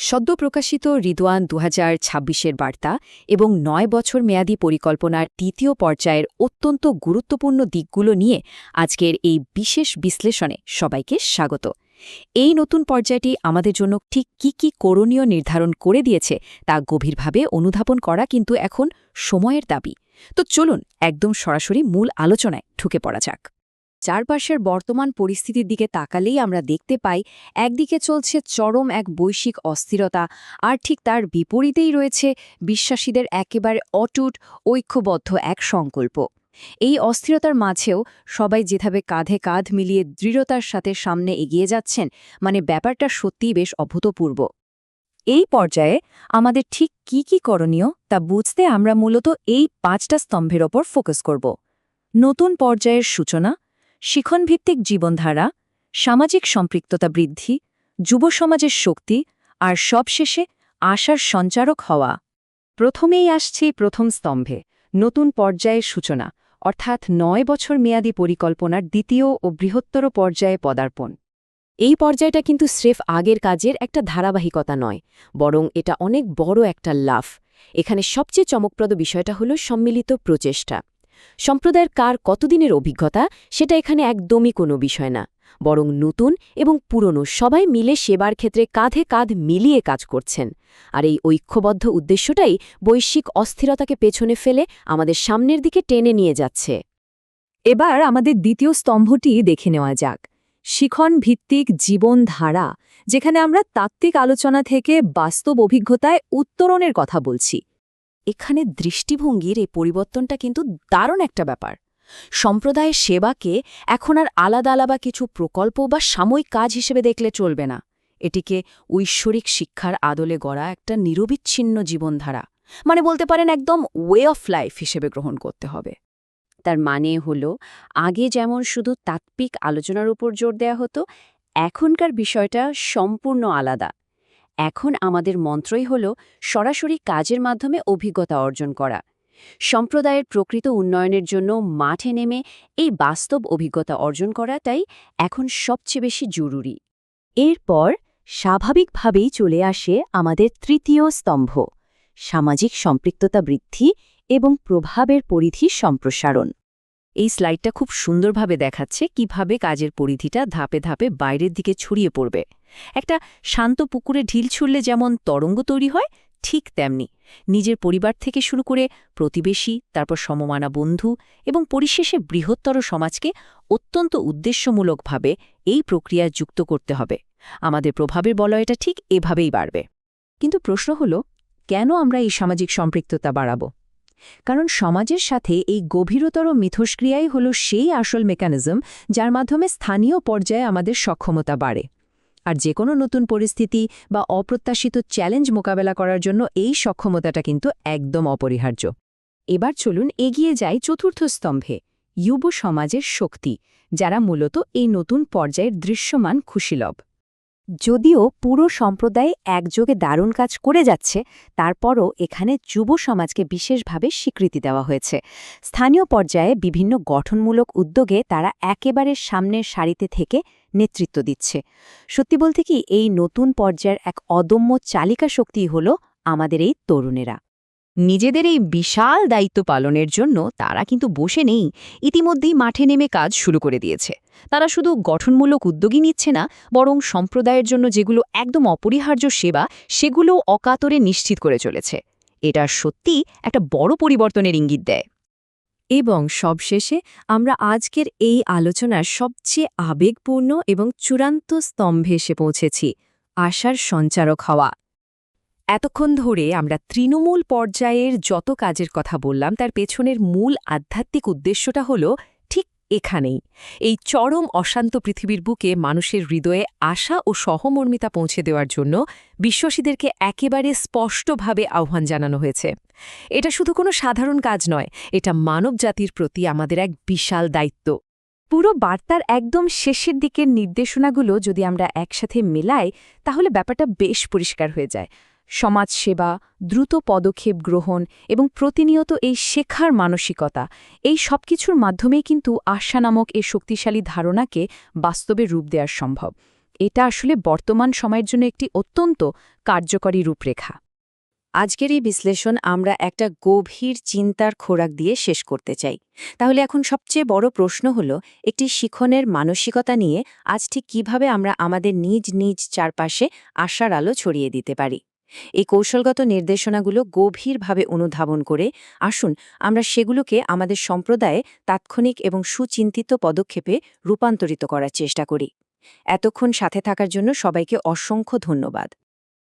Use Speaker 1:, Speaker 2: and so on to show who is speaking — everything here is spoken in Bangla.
Speaker 1: সদ্য প্রকাশিত রিদওয়ান ২০২৬-এর বার্তা এবং ৯ বছর মেয়াদী পরিকল্পনার দ্বিতীয় পর্যায়ের অত্যন্ত গুরুত্বপূর্ণ দিকগুলো নিয়ে আজকের এই বিশেষ বিশ্লেষণে সবাইকে স্বাগত। এই নতুন পর্যায়টি আমাদের জন্য ঠিক কি করণীয় নির্ধারণ করে দিয়েছে তা গভীরভাবে অনুধাবন করা কিন্তু এখন সময়ের দাবি। তো চলুন একদম সরাসরি মূল আলোচনায় ঢুকে পড়া যাক। চারপাশের বর্তমান পরিস্থিতির দিকে তাকালেই আমরা দেখতে পাই একদিকে চলছে চরম এক বৈশ্বিক অস্থিরতা, আর ঠিক তার বিপরীতেই রয়েছে বিশ্বাসীদের একেবারে অটুট ঐক্যবদ্ধ এক সংকল্প। এই অস্থিরতার মাঝেও সবাই যেভাবে কাঁধে কাঁধ মিলিয়ে দৃঢ়তার সাথে সামনে এগিয়ে যাচ্ছেন, ব্যাপারটা সত্যিই বেশ অভূতপূর্ব। এই পর্যায়ে আমাদের ঠিক কি করণীয় তা বুঝতে আমরা মূলত এই ৫টা স্তম্ভের ওপর ফোকাস করব। নতুন পর্যায়ের সূচনা, শিক্ষণভিত্তিক জীবনধারা, সামাজিক সম্পৃক্ততা বৃদ্ধি, যুব সমাজের শক্তি, আর সবশেষে আশার সঞ্চারক হওয়া। প্রথমেই আসছে প্রথম স্তম্ভে, নতুন পর্যায়ের সূচনা, অর্থাৎ ৯ বছর মেয়াদী পরিকল্পনার দ্বিতীয় ও বৃহত্তর পর্যায়ে পদার্পণ। এই পর্যায়টা কিন্তু স্রেফ আগের কাজের একটা ধারাবাহিকতা নয়, বরং এটা অনেক বড় একটা লাফ। এখানে সবচেয়ে চমকপ্রদ বিষয়টা হল সম্মিলিত প্রচেষ্টা। সম্প্রদায়ের কার কতদিনের অভিজ্ঞতা সেটা এখানে একদমই কোনো বিষয় না, বরং নতুন এবং পুরনো সবাই মিলে সেবার ক্ষেত্রে কাঁধে কাঁধ মিলিয়ে কাজ করছেন। আর এই ঐক্যবদ্ধ উদ্দেশ্যটাই বৈশ্বিক অস্থিরতাকে পেছনে ফেলে আমাদের সামনের দিকে টেনে নিয়ে যাচ্ছে। এবার আমাদের দ্বিতীয় স্তম্ভটি দেখে নেওয়া যাক, শিক্ষণভিত্তিক জীবনধারা, যেখানে আমরা তাত্ত্বিক আলোচনা থেকে বাস্তব অভিজ্ঞতায় উত্তরণের কথা বলছি। এখানে দৃষ্টিভঙ্গির এই পরিবর্তনটা কিন্তু দারুণ একটা ব্যাপার। সম্প্রদায়ের সেবাকে এখন আর আলাদা আলাদা কিছু প্রকল্প বা সাময়িক কাজ হিসেবে দেখলে চলবে না, এটিকে ঐশ্বরিক শিক্ষার আদলে গড়া একটা নিরবিচ্ছিন্ন জীবনধারা, বলতে পারেন একদম ওয়ে অফ লাইফ হিসেবে গ্রহণ করতে হবে। তার হল, আগে যেমন শুধু তাত্ত্বিক আলোচনার উপর জোর দেয়া হতো, এখনকার বিষয়টা সম্পূর্ণ আলাদা। এখন আমাদের মন্ত্রই হল সরাসরি কাজের মাধ্যমে অভিজ্ঞতা অর্জন করা। সম্প্রদায়ের প্রকৃত উন্নয়নের জন্য মাঠে নেমে এই বাস্তব অভিজ্ঞতা অর্জন করাটাই এখন সবচেয়ে বেশি জরুরি। এরপর স্বাভাবিকভাবেই চলে আসে আমাদের তৃতীয় স্তম্ভ, সামাজিক সম্পৃক্ততা বৃদ্ধি এবং প্রভাবের পরিধি সম্প্রসারণ। এই স্লাইডটা খুব সুন্দরভাবে দেখাচ্ছে কিভাবে কাজের পরিধিটা ধাপে ধাপে বাইরের দিকে ছড়িয়ে পড়বে। একটা শান্ত পুকুরে ঢিল ছুড়লে যেমন তরঙ্গ তৈরি হয়, ঠিক তেমনি নিজের পরিবার থেকে শুরু করে প্রতিবেশী, তারপর সমমানা বন্ধু এবং পরিশেষে বৃহত্তর সমাজকে অত্যন্ত উদ্দেশ্যমূলকভাবে এই প্রক্রিয়ায় যুক্ত করতে হবে। আমাদের প্রভাবের বলয়টা ঠিক এভাবেই বাড়বে। কিন্তু প্রশ্ন হল, কেন আমরা এই সামাজিক সম্পৃক্ততা বাড়াবো? কারণ সমাজের সাথে এই গভীরতর মিথস্ক্রিয়াই হল সেই আসল মেকানিজম যার মাধ্যমে স্থানীয় পর্যায়ে আমাদের সক্ষমতা বাড়ে। আর যে কোনো নতুন পরিস্থিতি বা অপ্রত্যাশিত চ্যালেঞ্জ মোকাবেলা করার জন্য এই সক্ষমতাটা কিন্তু একদম অপরিহার্য। এবার চলুন এগিয়ে যাই চতুর্থ স্তম্ভে, যুব সমাজের শক্তি, যারা মূলত এই নতুন পর্যায়ের দৃশ্যমান খুশিলভ। যদিও পুরো সম্প্রদায় একযোগে দারুণ কাজ করে যাচ্ছে, তারপরও এখানে যুব সমাজকে বিশেষভাবে স্বীকৃতি দেওয়া হয়েছে। স্থানীয় পর্যায়ে বিভিন্ন গঠনমূলক উদ্যোগে তারা একেবারে সামনের সারিতে থেকে নেতৃত্ব দিচ্ছে। সত্যি বলতে কি, এই নতুন পর্যায়ের এক অদম্য চালিকা শক্তি হল আমাদের এই তরুণেরা। নিজেদের এই বিশাল দায়িত্ব পালনের জন্য তারা কিন্তু বসে নেই, ইতিমধ্যেই মাঠে নেমে কাজ শুরু করে দিয়েছে। তারা শুধু গঠনমূলক উদ্যোগই নিচ্ছে না, বরং সম্প্রদায়ের জন্য যেগুলো একদম অপরিহার্য সেবা, সেগুলোও অকাতরে নিশ্চিত করে চলেছে। এটা সত্যি একটা বড় পরিবর্তনের ইঙ্গিত দেয়। এবং সবশেষে আমরা আজকের এই আলোচনার সবচেয়ে আবেগপূর্ণ এবং চূড়ান্ত স্তম্ভে এসে পৌঁছেছি, আশার সঞ্চারক হওয়া। এতক্ষণ ধরে আমরা তৃণমূল পর্যায়ের যত কাজের কথা বললাম, তার পেছনের মূল আধ্যাত্মিক উদ্দেশ্যটা হল ঠিক এখানেই, এই চরম অশান্ত পৃথিবীর বুকে মানুষের হৃদয়ে আশা ও সহমর্মিতা পৌঁছে দেওয়ার জন্য বিশ্বাসীদেরকে একেবারে স্পষ্টভাবে আহ্বান জানানো হয়েছে। এটা শুধু কোনো সাধারণ কাজ নয়, এটা মানবজাতির প্রতি আমাদের এক বিশাল দায়িত্ব। পুরো বার্তার একদম শেষের দিকের নির্দেশনাগুলো যদি আমরা একসাথে মেলাই, তাহলে ব্যাপারটা বেশ পরিষ্কার হয়ে যায়। সমাজসেবা, দ্রুত পদক্ষেপ গ্রহণ এবং প্রতিনিয়ত এই শেখার মানসিকতা, এই সবকিছুর মাধ্যমেই কিন্তু আশা নামক এই শক্তিশালী ধারণাকে বাস্তবে রূপ দেওয়া সম্ভব। এটা আসলে বর্তমান সময়ের জন্য একটি অত্যন্ত কার্যকরী রূপরেখা। আজকের এই বিশ্লেষণ আমরা একটা গভীর চিন্তার খোরাক দিয়ে শেষ করতে চাই। তাহলে এখন সবচেয়ে বড় প্রশ্ন হলো, একটি শিখনের মানসিকতা নিয়ে আজ ঠিক কিভাবে আমরা আমাদের নিজ নিজ চারপাশে আশার আলো ছড়িয়ে দিতে পারি। এই কৌশলগত নির্দেশনাগুলো গভীরভাবে অনুধাবন করে আসুন আমরা সেগুলোকে আমাদের সম্প্রদায়ে তাৎক্ষণিক এবং সুচিন্তিত পদক্ষেপে রূপান্তরিত করার চেষ্টা করি। এতক্ষণ সাথে থাকার জন্য সবাইকে অসংখ্য ধন্যবাদ।